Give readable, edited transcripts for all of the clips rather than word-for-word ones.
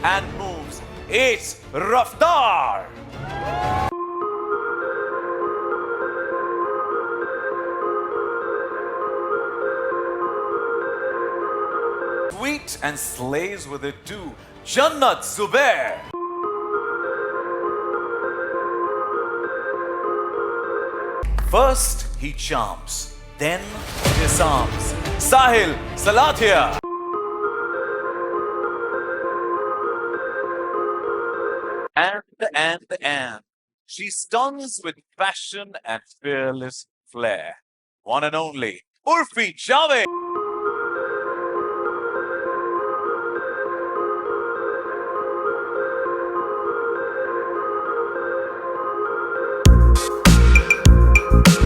and moves. It's Raftar. Sweet and slays with it too. Jannat Zubair. First he charms, then disarms. Sahil Salathia. And she stuns with passion and fearless flair. One and only Urfi Javed.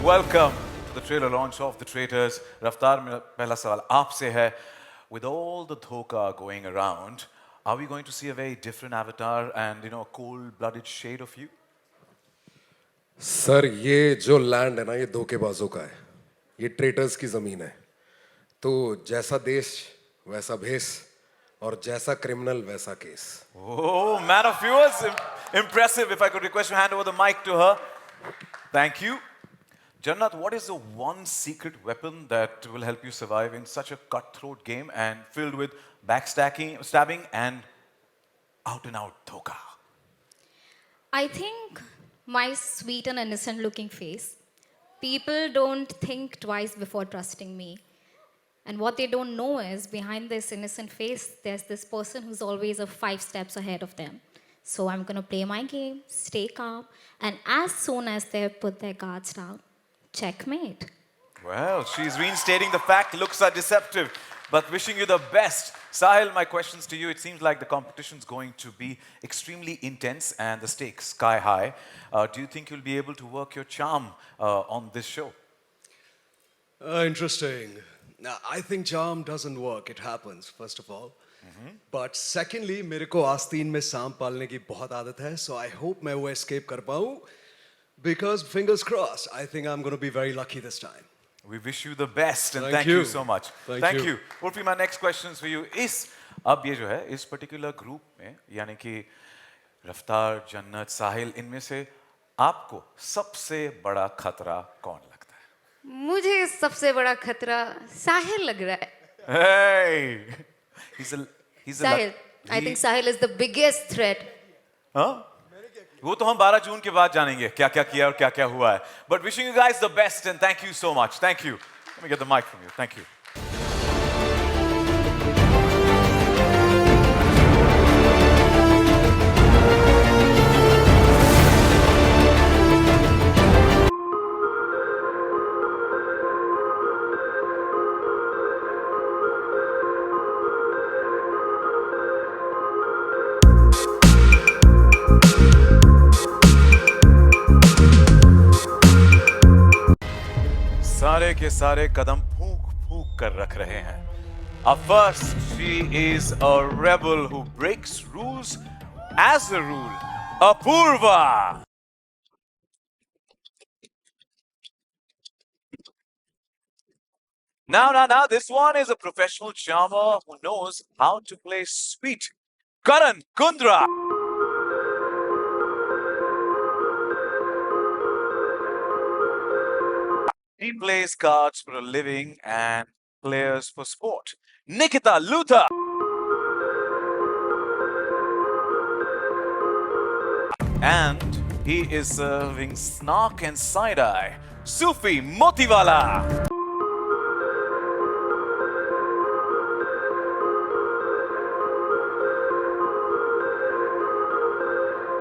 Welcome to the trailer launch of The Traitors. Raftar, मेरा पहला सवाल आपसे है. With all the dhoka going around, are we going to see a very different avatar and a cold-blooded shade of you? Sir ये जो land है ना, ये धोखेबाजों का है. ये ट्रेटर्स की जमीन है. तो जैसा देश वैसा भेस और जैसा क्रिमिनल वैसा case. Oh, man of yours, impressive. If I could request you to hand over the mic to her. Thank you. Jannat, what is the one secret weapon that will help you survive in such a cutthroat game and filled with backstabbing and out-and-out dhoka? I think my sweet and innocent looking face. People don't think twice before trusting me. And what they don't know is behind this innocent face, there's this person who's always 5 steps ahead of them. So I'm going to play my game, stay calm, and as soon as they put their guards down, checkmate. Well, she's reinstating the fact looks are deceptive, but wishing you the best. Sahil, my questions to you. It seems like the competition's going to be extremely intense and the stakes sky high. Do you think you'll be able to work your charm on this show? Interesting. Now, I think charm doesn't work. It happens, first of all. But secondly, मेरे को आस्तीन में सांप पालने की बहुत आदत है, so I hope मैं वो escape कर पाऊँ. Because fingers crossed, I think I'm going to be very lucky this time. We wish you the best and Thank thank you you. so much. Thank you. Urfi, my next question is for you. अब ये जो है इस particular group में यानी कि रफ्तार, जन्नत, साहिल, इनमें से आपको सबसे बड़ा खतरा कौन लगता है? मुझे सबसे बड़ा खतरा साहिल लग रहा है. Hey, he's a Sahil. I think Sahil is the biggest threat. हाँ? वो तो हम 12 जून के बाद जानेंगे क्या क्या किया और क्या क्या हुआ है. But wishing you guys the best and thank you so much. Thank you. Let me get the mic from you. Thank you. सारे के सारे कदम फूंक फूंक कर रख रहे हैं. Up first, she is a rebel who breaks rules as a rule. Apurva. Now, this one is a professional charmer who knows how to play sweet. Karan Kundra. He plays cards for a living and players for sport. Nikita Luther. And he is serving snark and side-eye. Sufi Motiwala.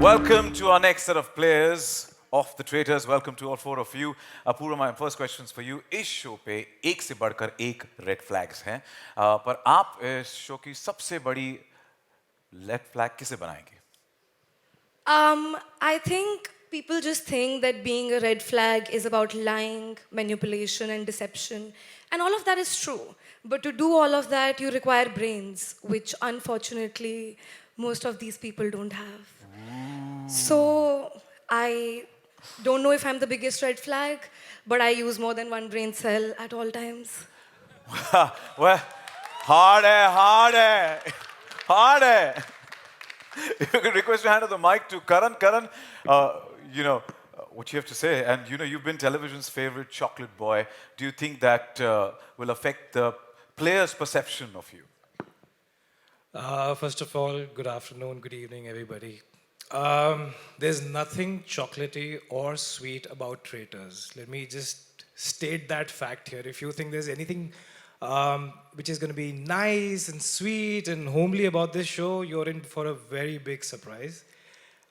Welcome to our next set of players of The Traitors. Welcome to all 4 of you. Apurva, my first question is for you. इस show पे एक से बढ़कर एक red flags हैं, पर आप इस शो की सबसे बड़ी रेड फ्लैग किसे बनाएंगे? I think people just think that being a red flag is about lying, manipulation, and deception. And all of that is true. But to do all of that, you require brains, which unfortunately most of these people don't have. So I don't know if I'm the biggest red flag, but I use more than one brain cell at all times. Well, hard hai. If I could request you hand over the mic to Karan. Karan, what you have to say. And you've been television's favorite chocolate boy. Do you think that will affect the players' perception of you? First of all, good afternoon, good evening, everybody. There's nothing chocolatey or sweet about Traitors. Let me just state that fact here. If you think there's anything which is going to be nice and sweet and homely about this show, you're in for a very big surprise.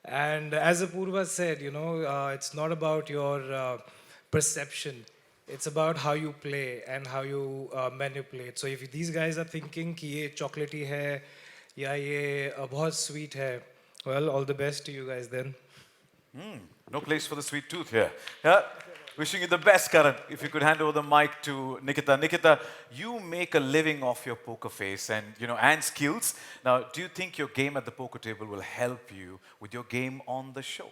And as Apurva said, it's not about your perception. It's about how you play and how you manipulate. So if these guys are thinking कि ये chocolatey है या ये बहुत sweet है, well, all the best to you guys then. No place for the sweet tooth here. Yeah. Wishing you the best, Karan. If you could hand over the mic to Nikita. Nikita, you make a living off your poker face and skills. Now, do you think your game at the poker table will help you with your game on the show?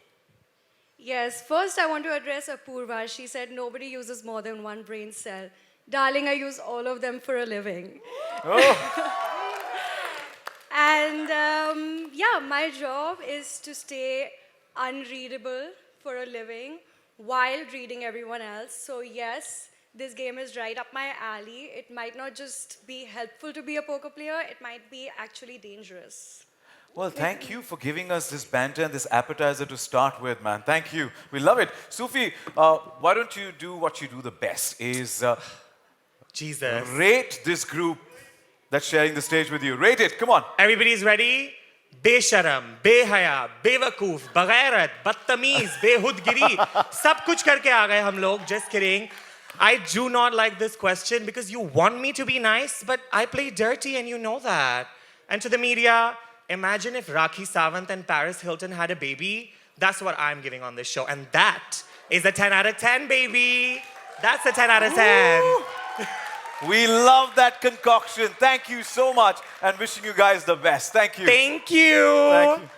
Yes, first I want to address Apurva. She said nobody uses more than one brain cell. Darling, I use all of them for a living. And my job is to stay unreadable for a living while reading everyone else. So yes, this game is right up my alley. It might not just be helpful to be a poker player, it might be actually dangerous. Well, thank you for giving us this banter and this appetizer to start with, man. Thank you. We love it. Sufi, why don't you do what you do the best, is Jesus. rate this group that's sharing the stage with you. Rate it. Come on. Everybody's ready? बेशरम, बेहया, बेवकूफ, बगैरत, बदतमीज, बेहुदगिरी, सब कुछ करके आ गए हम लोग. Just kidding. I do not like this question because you want me to be nice, but I play dirty and you know that. And to the media, imagine if Rakhi Sawant and Paris Hilton had a baby. That's what I'm giving on this show. And that is a 10 out of 10, baby. That's a 10 out of 10. We love that concoction. Thank you so much and wishing you guys the best. Thank you. Thank you. Thank you.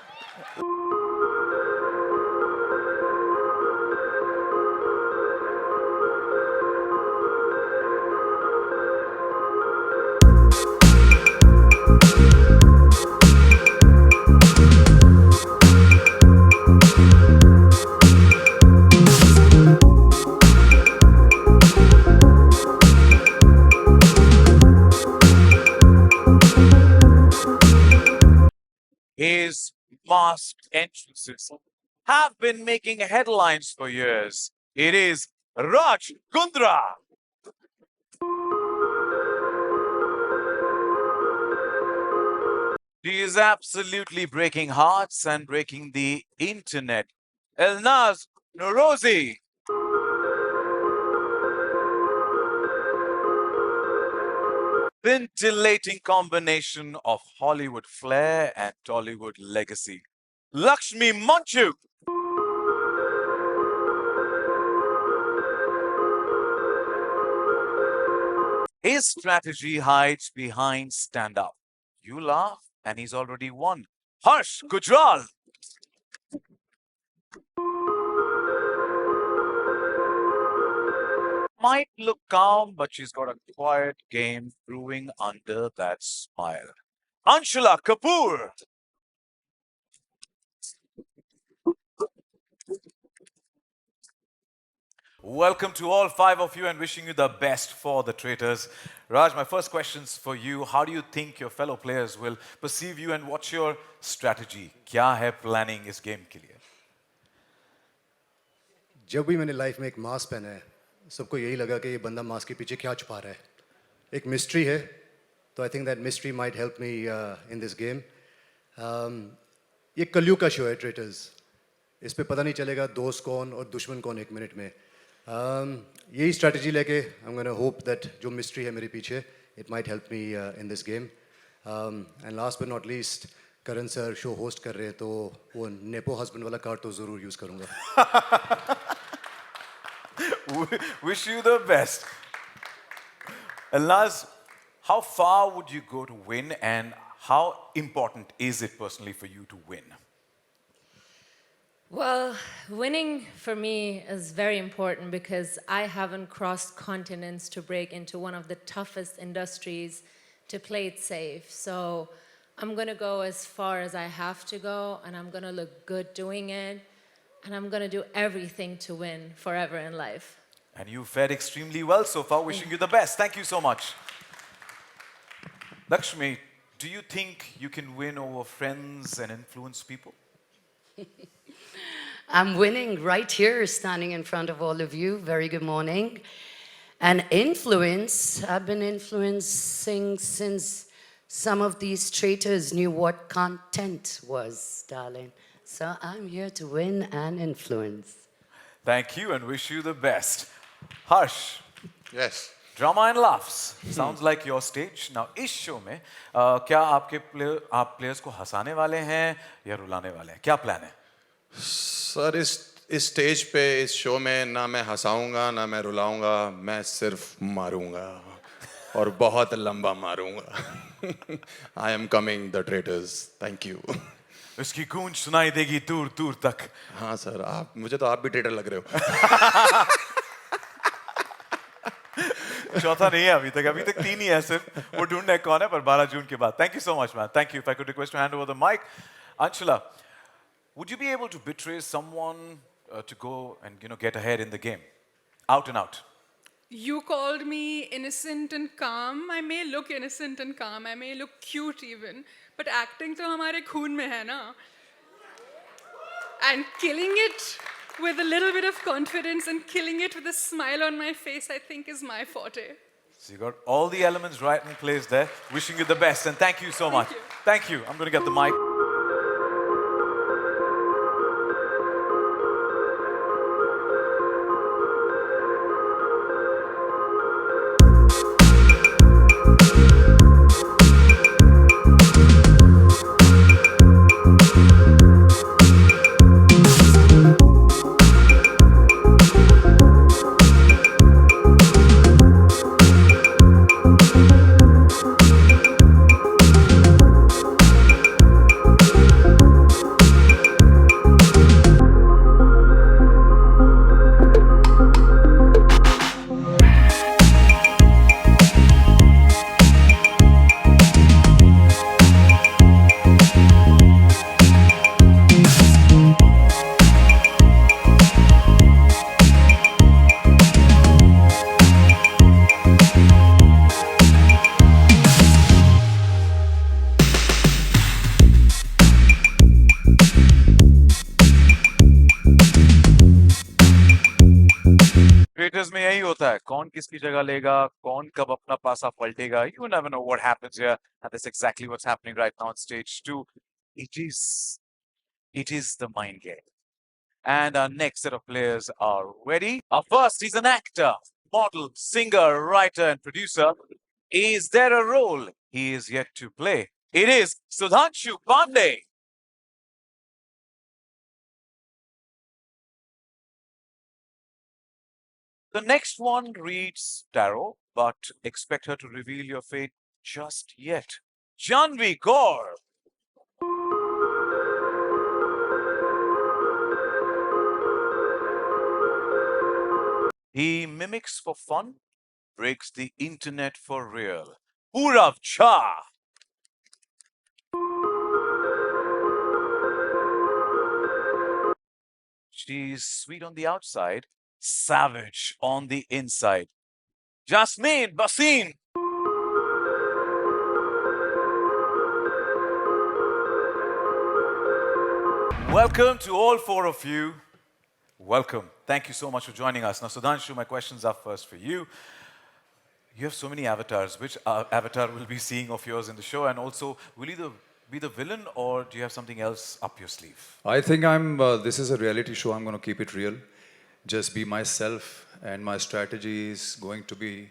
His masked entrances have been making headlines for years. It is Raj Kundra. He is absolutely breaking hearts and breaking the internet. Elnaz Norozi. Scintillating combination of Hollywood flair and Tollywood legacy. Lakshmi Manchu. His strategy hides behind stand up. You laugh and he's already won. Harsh Gujral. Might look calm, but she's got a quiet game brewing under that smile. Anshula Kapoor. Welcome to all five of you and wishing you the best for the Traitors. Raj, my first question's for you. How do you think your fellow players will perceive you and what's your strategy? क्या है planning इस game के लिए? जब भी मैंने life में एक मास्क पहना है सबको यही लगा कि ये बंदा मास्क के पीछे क्या छुपा रहा है एक मिस्ट्री है तो I think that mystery might help me in this game ये कलयुग का शो है ट्रेटर्स इस पे पता नहीं चलेगा दोस्त कौन और दुश्मन कौन एक मिनट में यही स्ट्रैटेजी लेके I am gonna hope that जो मिस्ट्री है मेरे पीछे it might help me in this game and last but not least Karan sir show host कर रहे हैं तो वो नेपो हस्बैंड वाला कार्ड तो ज़रूर यूज़ करूँगा Wish you the best. Elnaz, how far would you go to win and how important is it personally for you to win? Well, winning for me is very important because I haven't crossed continents to break into one of the toughest industries to play it safe. So I'm going to go as far as I have to go, and I'm going to look good doing it, and I'm going to do everything to win forever in life. And you fared extremely well so far. Wishing you the best. Thank you so much. Lakshmi, do you think you can win over friends and influence people? I'm winning right here, standing in front of all of you. Very good morning. And influence, I've been influencing since some of these traitors knew what content was, darling. So I'm here to win and influence. Thank you and wish you the best. Harsh, Yes. drama and laughs. Sounds like your stage. Now, इस show में क्या आप players को हंसाने वाले हैं या रुलाने वाले हैं? क्या प्लान है? सर इस स्टेज पे इस शो में ना मैं हंसाऊंगा ना मैं रुलाऊंगा, मैं सिर्फ मारूंगा और बहुत लंबा मारूंगा. I am coming the traitors. Thank you. इसकी गूंज सुनाई देगी दूर दूर तक. हाँ सर, मुझे तो आप भी ट्रेटर लग रहे हो. चौथा नहीं है अभी तक 3 ही है सिर्फ. वो ढूंढना है कौन है, पर 12 जून के बाद. Thank you so much, man. Thank you. If I could request to hand over the mic. Anshula, would you be able to betray someone to go and get ahead in the game? Out and out. You called me innocent and calm. I may look innocent and calm. I may look cute even. But acting तो हमारे खून में है ना. And killing it with a little bit of confidence and killing it with a smile on my face, I think is my forte. So you got all the elements right in place there. Wishing you the best and thank you so much. Thank you. I'm going to get the mic. Creators में यही होता है, कौन किसकी जगह लेगा, कौन कब अपना पासा पलटेगा. You never know what happens here, and that's exactly what's happening right now on stage 2. It is the mind game. And our next set of players are ready. Our first, he's an actor, model, singer, writer, and producer. Is there a role he is yet to play? It is Sudhanshu Pandey. The next one reads tarot, but expect her to reveal your fate just yet. Janvi Kaur. He mimics for fun, breaks the internet for real. Purav Cha. She's sweet on the outside, savage on the inside. Jasmine Basim. Welcome to all 4 of you. Welcome. Thank you so much for joining us. Now, Sudhanshu, my questions are first for you. You have so many avatars. Which avatar will be seeing of yours in the show? And also, will you be the villain or do you have something else up your sleeve? I think this is a reality show. I'm going to keep it real. Just be myself. And my strategy is going to be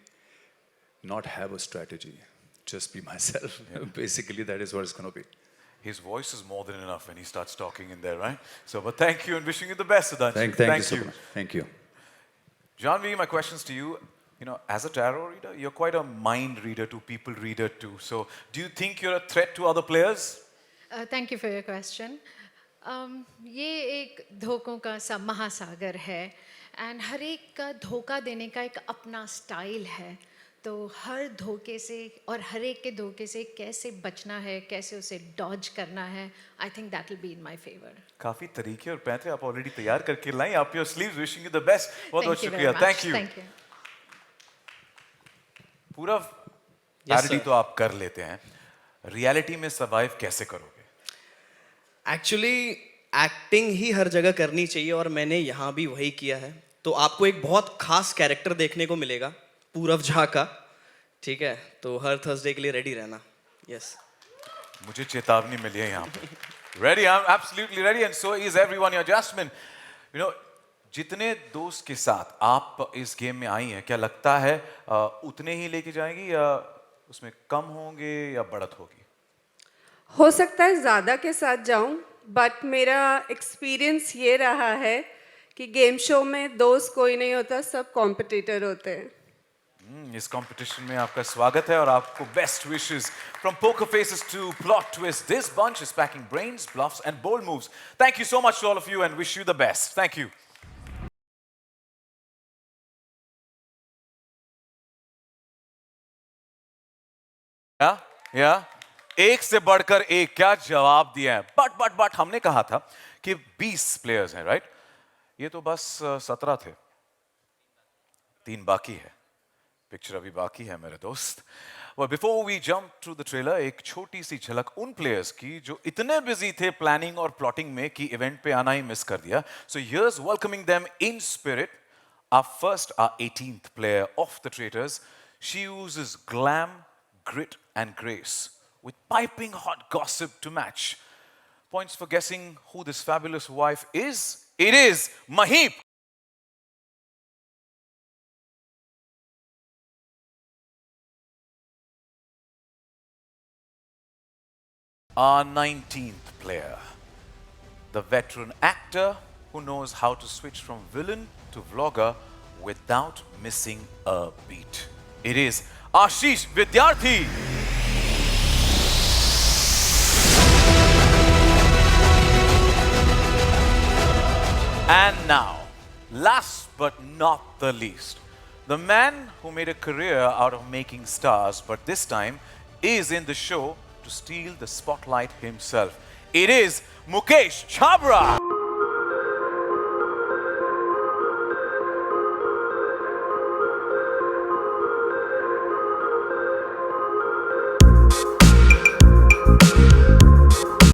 not have a strategy. Just be myself. Yeah. Basically, that is what it's going to be. His voice is more than enough when he starts talking in there, right? So, but thank you and wishing you the best, Sudhanshu. Thank you so much. Thank you. Janvi, my questions to you. You know, as a tarot reader, you're quite a mind reader to people reader too. So, do you think you're a threat to other players? Thank you for your question. ये एक धोखों का सा महासागर है and हर एक का धोखा देने का एक अपना स्टाइल है. तो हर धोखे से और हर एक के धोखे से कैसे बचना है, कैसे उसे डॉज करना है, I think that will be in my favour. काफी तरीके और पैंतरे आप ऑलरेडी तैयार करके लाई. आप your sleeves, wishing you the best. बहुत बहुत Thank you शुक्रिया. very much. Thank you. Thank you. पूरा पैरोडी तो आप कर लेते हैं, रियलिटी में सर्वाइव कैसे करोगे? एक्चुअली एक्टिंग ही हर जगह करनी चाहिए और मैंने यहाँ भी वही किया है. तो आपको एक बहुत खास कैरेक्टर देखने को मिलेगा, पूरव झा का. ठीक है, तो हर थर्सडे के लिए रेडी रहना. यस. मुझे चेतावनी मिली है यहाँ पे. Ready, I'm absolutely ready, and so is everyone here. Jasmine, you know, जितने दोस्त के साथ आप इस गेम में आई हैं, क्या लगता है उतने ही लेके जाएंगी या उसमें कम होंगे या बढ़त होगी? हो सकता है ज़्यादा के साथ जाऊं, बट मेरा एक्सपीरियंस ये रहा है कि गेम शो में दोस्त कोई नहीं होता, सब कॉम्पिटिटर होते हैं. इस कंपटीशन में आपका स्वागत है और आपको best wishes from poker faces to plot twist. This bunch is packing brains, bluffs and bold moves. Thank you so much to all of you and wish you the best. Thank you. या 1 से बढ़कर 1 क्या जवाब दिया है. But हमने कहा था कि 20 प्लेयर्स हैं, राइट? ये तो बस 17 थे, 3 बाकी है. पिक्चर अभी बाकी है मेरे दोस्त. Well, before we jump to the trailer, एक छोटी सी झलक उन प्लेयर्स की जो इतने बिजी थे प्लानिंग और प्लॉटिंग में कि इवेंट पे आना ही मिस कर दिया. So here's welcoming them in spirit. Our 18th player of the Traitors. She uses glam, grit and grace with piping hot gossip to match. Points for guessing who this fabulous wife is. It is Maheep. Our 19th player, the veteran actor who knows how to switch from villain to vlogger without missing a beat. It is Ashish Vidyarthi. And now, last but not the least, the man who made a career out of making stars, but this time is in the show to steal the spotlight himself. It is Mukesh Chabra.